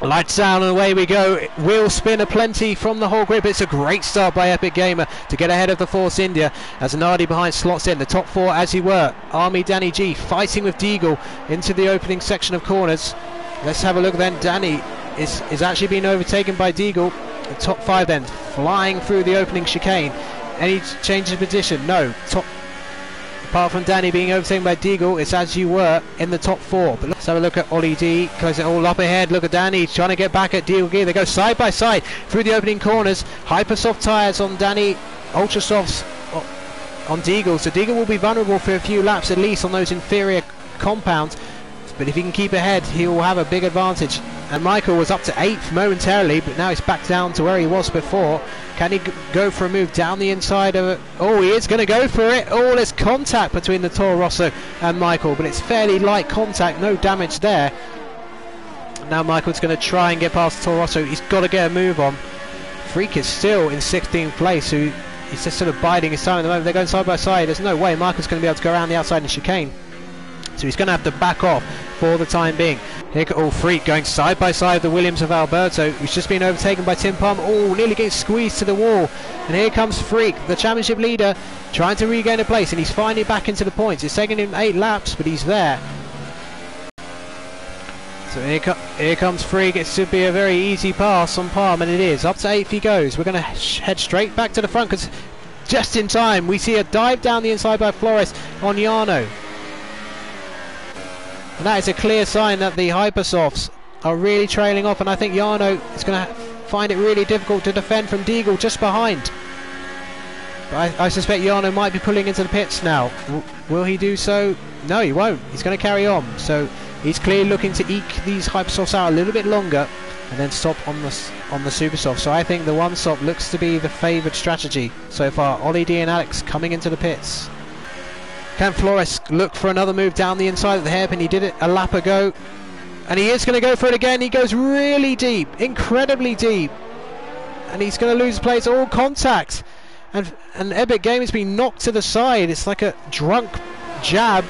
Lights down and away we go. Wheel spin aplenty from the whole group. It's a great start by Epic Gamer to get ahead of the Force India as Nardi behind slots in. The top four as he were. Army Danny G fighting with Deagle into the opening section of corners. Let's have a look then. Danny is actually being overtaken by Deagle. The top five then flying through the opening chicane. Any change of position? No. Apart from Danny being overtaken by Deagle, it's as you were in the top four. But let's have a look at Ollie D. Close it all up ahead. Look at Danny trying to get back at Deagle gear. They go side by side through the opening corners. Hypersoft tyres on Danny, Ultra Softs on Deagle. So Deagle will be vulnerable for a few laps at least on those inferior compounds. But if he can keep ahead, he will have a big advantage. And Michael was up to 8th momentarily, but now he's back down to where he was before. Can he go for a move down the inside of it? Oh, he is going to go for it. Oh, there's contact between the Toro Rosso and Michael, but it's fairly light contact, no damage there. Now Michael's going to try and get past Toro Rosso. He's got to get a move on. Freak is still in 16th place, so he's just sort of biding his time at the moment. They're going side by side. There's no way Michael's going to be able to go around the outside in the chicane. So he's going to have to back off for the time being. Here, Freak going side by side with the Williams of Alberto, who's just been overtaken by Tim Palmer. Oh, nearly getting squeezed to the wall. And here comes Freak, the championship leader, trying to regain a place, and he's finally back into the points. It's taken him 8 laps, but he's there. So here comes Freak. It should be a very easy pass on Palm, and it is. Up to 8th he goes. We're going to head straight back to the front, because just in time we see a dive down the inside by Flores on Jarno. And that is a clear sign that the Hypersofts are really trailing off, and I think Jarno is going to find it really difficult to defend from Deagle just behind. But I suspect Jarno might be pulling into the pits now. Will he do so? No, he won't. He's going to carry on. So he's clearly looking to eke these Hypersofts out a little bit longer and then stop on the Supersoft. So I think the one stop looks to be the favoured strategy so far. Ollie D and Alex coming into the pits. Can Flores look for another move down the inside of the hairpin? He did it a lap ago, and he is going to go for it again. He goes really deep, incredibly deep, and he's going to lose place. All contact, and Epic Gamer has been knocked to the side. It's like a drunk jab.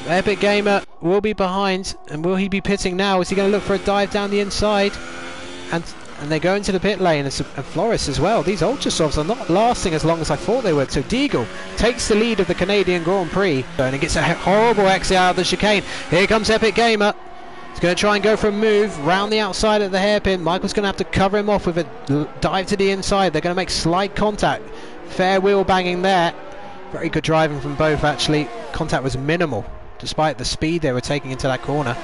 Epic Gamer will be behind, and will he be pitting now? Is he going to look for a dive down the inside? And they go into the pit lane, and Flores as well. These Ultrasofts are not lasting as long as I thought they would. So Deagle takes the lead of the Canadian Grand Prix, and he gets a horrible exit out of the chicane. Here comes Epic Gamer. He's going to try and go for a move round the outside of the hairpin. Michael's going to have to cover him off with a dive to the inside. They're going to make slight contact. Fair wheel banging there. Very good driving from both, actually. Contact was minimal, despite the speed they were taking into that corner.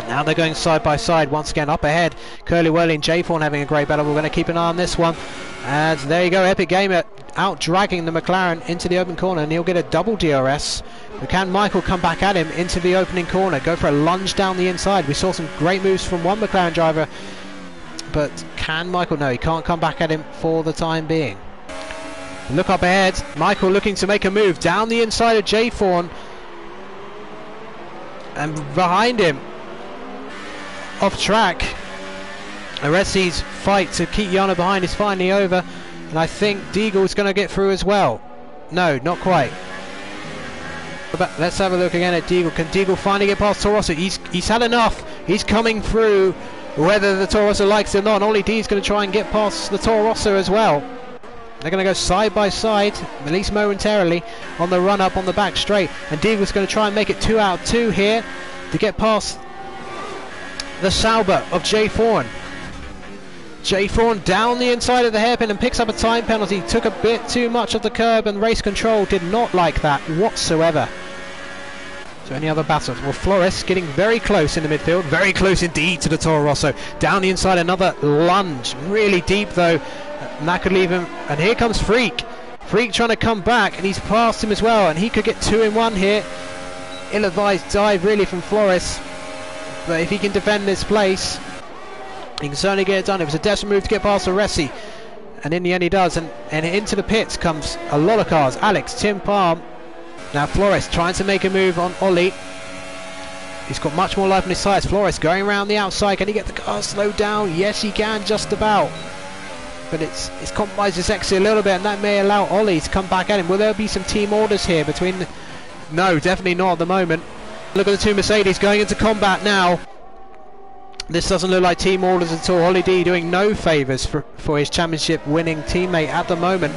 Now they're going side by side once again up ahead. Curly Whirly and J-Fawn having a great battle. We're going to keep an eye on this one. And there you go, Epic Gamer out dragging the McLaren into the open corner, and he'll get a double DRS. But can Michael come back at him into the opening corner, go for a lunge down the inside? We saw some great moves from one McLaren driver, but can Michael? No, he can't come back at him for the time being. Look up ahead, Michael looking to make a move down the inside of J-Fawn, and behind him off track, Aresi's fight to keep Jarno behind is finally over, and I think Deagle's going to get through as well. No, not quite. But let's have a look again at Deagle. Can Deagle finally get past Toro Rosso? He's had enough. He's coming through, whether the Toro Rosso likes it or not. Ollie D is going to try and get past the Toro Rosso as well. They're going to go side by side, at least momentarily, on the run up on the back straight, and Deagle's going to try and make it 2 out of 2 here to get past the Sauber of J-Fawn. J-Fawn down the inside of the hairpin and picks up a time penalty. Took a bit too much of the curb, and race control did not like that whatsoever. So any other battles? Well, Flores getting very close in the midfield, very close indeed to the Toro Rosso. Down the inside, another lunge, really deep though, and that could leave him. And here comes Freak. Freak trying to come back, and he's passed him as well, and he could get 2 in 1 here. Ill-advised dive really from Flores. But if he can defend this place, he can certainly get it done. It was a desperate move to get past Aresi, and in the end he does. And into the pits comes a lot of cars. Alex, Tim Palm. Now Flores trying to make a move on Ollie. He's got much more life on his sides. Flores going around the outside. Can he get the car slowed down? Yes, he can, just about. But it's compromised his exit a little bit, and that may allow Ollie to come back at him. Will there be some team orders here between... No, definitely not at the moment. Look at the two Mercedes going into combat now. This doesn't look like team orders at all. Ollie D doing no favours for his championship winning teammate at the moment.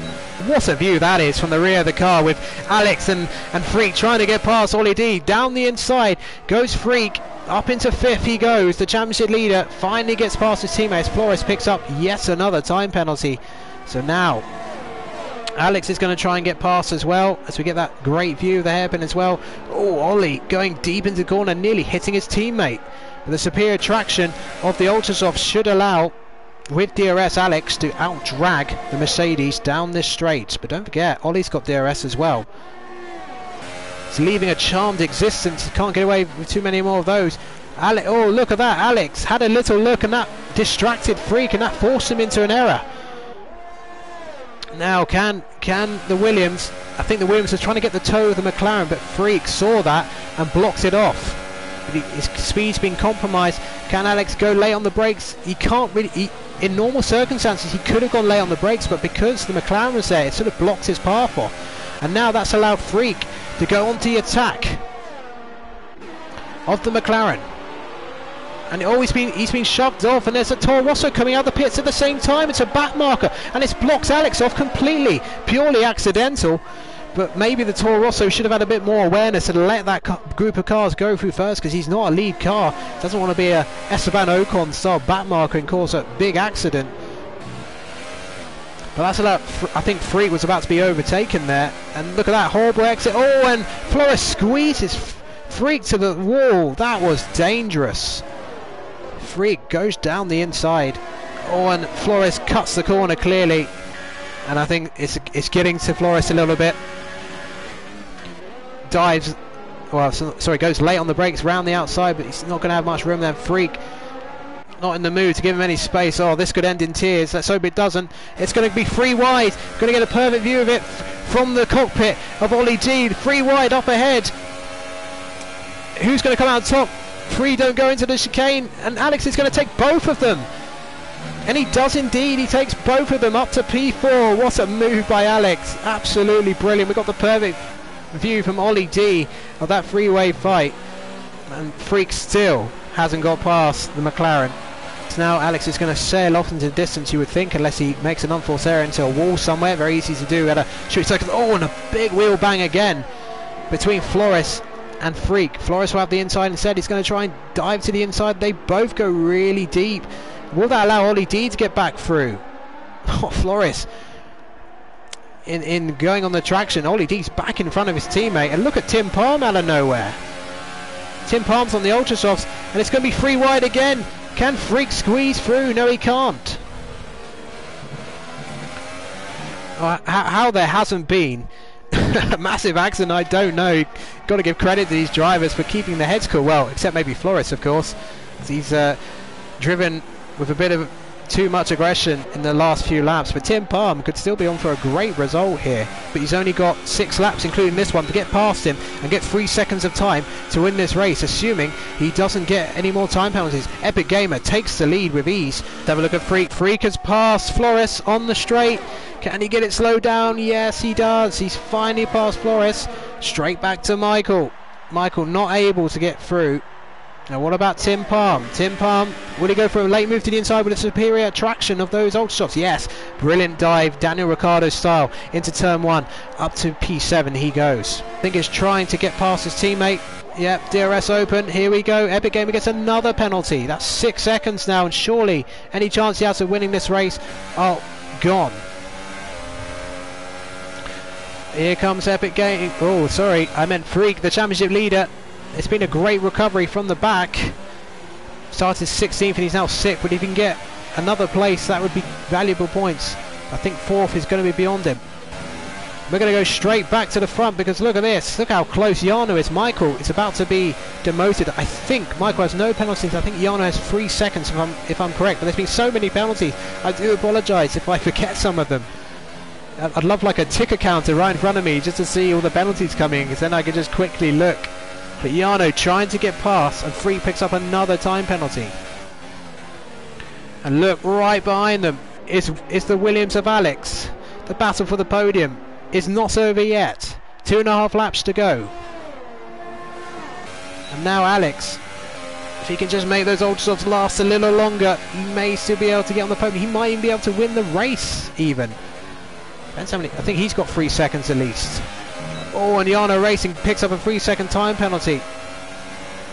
What a view that is from the rear of the car, with Alex and Freak trying to get past Ollie D. Down the inside goes Freak, up into fifth he goes. The championship leader finally gets past his teammates. Flores picks up yet another time penalty. So now Alex is going to try and get past as well, as we get that great view of the hairpin as well. Oh, Ollie going deep into the corner, nearly hitting his teammate. The superior traction of the Ultrasoft should allow, with DRS, Alex to out-drag the Mercedes down this straight. But don't forget, Ollie's got DRS as well. He's leaving a charmed existence. He can't get away with too many more of those. Oh, look at that. Alex had a little look, and that distracted Freak, and that forced him into an error. Now, can the Williams... I think the Williams was trying to get the toe of the McLaren, but Freak saw that and blocked it off. His speed's been compromised. Can Alex go late on the brakes? He can't really... in normal circumstances, he could have gone late on the brakes, but because the McLaren was there, it sort of blocked his path off. And now that's allowed Freak to go on to the attack of the McLaren. And he's been shoved off, and there's a Toro Rosso coming out of the pits at the same time. It's a back marker, and it blocks Alex off completely. Purely accidental. But maybe the Toro Rosso should have had a bit more awareness and let that group of cars go through first, because he's not a lead car. Doesn't want to be a Esteban Ocon style backmarker and cause a big accident. But that's allowed. I think Freak was about to be overtaken there. And look at that horrible exit. Oh, and Flores squeezes Freak to the wall. That was dangerous. Freak goes down the inside. Oh, and Flores cuts the corner clearly. And I think it's getting to Flores a little bit. Dives, well, sorry, goes late on the brakes round the outside, but he's not going to have much room there. Freak not in the mood to give him any space. Oh, this could end in tears. Let's hope it doesn't. It's going to be free wide. Going to get a perfect view of it from the cockpit of Ollie D. Free wide up ahead. Who's going to come out top? Free don't go into the chicane, and Alex is going to take both of them. And he does indeed. He takes both of them up to P4. What a move by Alex. Absolutely brilliant. We got the perfect view from Ollie D of that freeway fight. And Freak still hasn't got past the McLaren. So now Alex is going to sail off into the distance, you would think, unless he makes an unforced error into a wall somewhere. Very easy to do at a short second. Oh, and a big wheel bang again between Flores and Freak. Flores will have the inside instead. He's going to try and dive to the inside. They both go really deep. Will that allow Ollie D to get back through? Oh, Flores in going on the traction. Ollie D's back in front of his teammate, and look at Tim Palm out of nowhere. Tim Palm's on the Ultrasofts, and it's going to be free wide again. Can Freak squeeze through? No, he can't. How there hasn't been a massive accident, I don't know. Got to give credit to these drivers for keeping their heads cool. Well, except maybe Flores, of course. He's driven with a bit of too much aggression in the last few laps, but Tim Palm could still be on for a great result here. But he's only got 6 laps, including this one, to get past him and get 3 seconds of time to win this race, assuming he doesn't get any more time penalties. Epic Gamer takes the lead with ease. Let's have a look at Freak. Freak has passed Flores on the straight. Can he get it slowed down? Yes, he does. He's finally passed Flores. Straight back to Michael. Michael not able to get through. Now what about Tim Palm? Tim Palm, will he go for a late move to the inside with a superior traction of those Ultrasofts? Yes, brilliant dive, Daniel Ricciardo style, into turn 1, up to P7 he goes. I think he's trying to get past his teammate. Yep, DRS open, here we go. Epic Gamer gets another penalty. That's 6 seconds now, and surely any chance he has of winning this race are gone. Here comes Epic Gamer. Oh, sorry, I meant Freak, the championship leader. It's been a great recovery from the back. Started 16th and he's now 6th, but if he can get another place, that would be valuable points. I think 4th is going to be beyond him. We're going to go straight back to the front, because look at this. Look how close Jarno is. Michael is about to be demoted. I think Michael has no penalties. I think Jarno has 3 seconds if I'm correct. But there's been so many penalties. I do apologise if I forget some of them. I'd love like a ticker counter right in front of me just to see all the penalties coming, because then I could just quickly look. But Jarno trying to get past, and Freak picks up another time penalty. And look, right behind them is the Williams of Alex. The battle for the podium is not over yet. 2.5 laps to go. And now Alex, if he can just make those ultra softs last a little longer, he may still be able to get on the podium. He might even be able to win the race even. Depends how many. I think he's got 3 seconds at least. Oh, and Online Racing picks up a 3-second time penalty.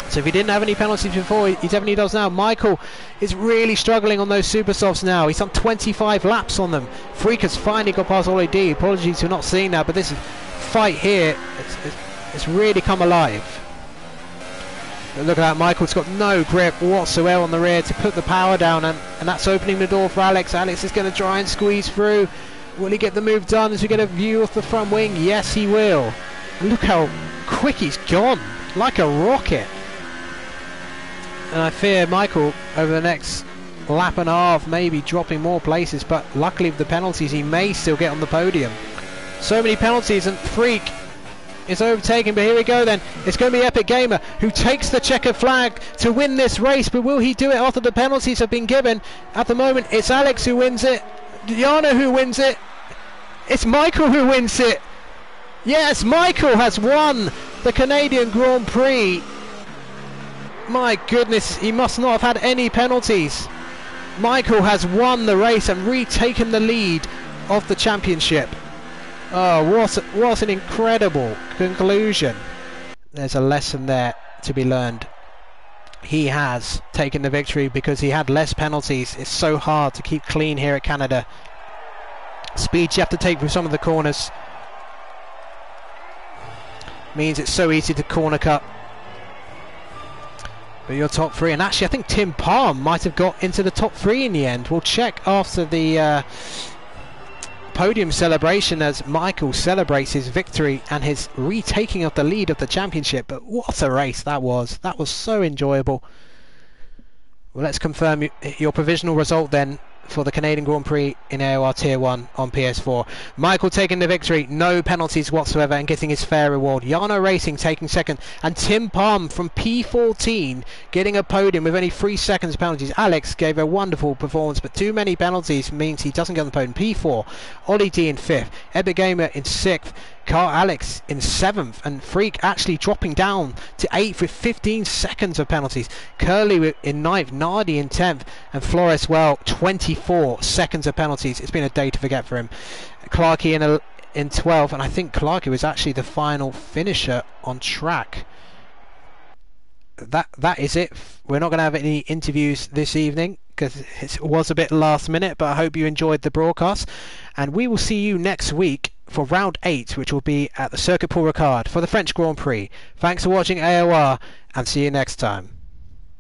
So if he didn't have any penalties before, he definitely does now. Michael is really struggling on those super softs now. He's done 25 laps on them. Freak has finally got past Ollie D. Apologies for not seeing that, but this fight here, it's really come alive. But look at that, Michael's got no grip whatsoever on the rear to put the power down, and that's opening the door for Alex. Alex is going to try and squeeze through. Will he get the move done as we get a view of the front wing? Yes, he will. And look how quick he's gone, like a rocket. And I fear Michael over the next lap and a half maybe dropping more places, but luckily with the penalties he may still get on the podium. So many penalties, and Freak is overtaken, but here we go then. It's going to be Epic Gamer who takes the checkered flag to win this race, but will he do it after the penalties have been given? At the moment it's Alex who wins it, Diana who wins it, it's Michael who wins it. Yes, Michael has won the Canadian Grand Prix. My goodness, he must not have had any penalties. Michael has won the race and retaken the lead of the championship. Oh, what an incredible conclusion. There's a lesson there to be learned. He has taken the victory because he had less penalties. It's so hard to keep clean here at Canada. Speed you have to take through some of the corners means it's so easy to corner cut. But your top 3, and actually I think Tim Palm might have got into the top 3 in the end. We'll check after the podium celebration as Michael celebrates his victory and his retaking of the lead of the championship. But what a race that was. That was so enjoyable. Well, let's confirm your provisional result then for the Canadian Grand Prix in AOR Tier 1 on PS4. Michael taking the victory, no penalties whatsoever, and getting his fair reward. Online Racing taking second, and Tim Palm from P14 getting a podium with only 3 seconds penalties. Alex gave a wonderful performance, but too many penalties means he doesn't get on the podium. P4, Ollie D in 5th, Epic Gamer in 6th, Carl Alex in 7th, and Freak actually dropping down to 8th with 15 seconds of penalties. Curly in 9th, Nardi in 10th, and Flores, well, 24 seconds of penalties. It's been a day to forget for him. Clarkey in 12th, and I think Clarkey was actually the final finisher on track. That is it. We're not going to have any interviews this evening because it was a bit last minute, but I hope you enjoyed the broadcast, and we will see you next week for round 8, which will be at the Circuit Paul Ricard for the French Grand Prix. Thanks for watching AOR, and see you next time.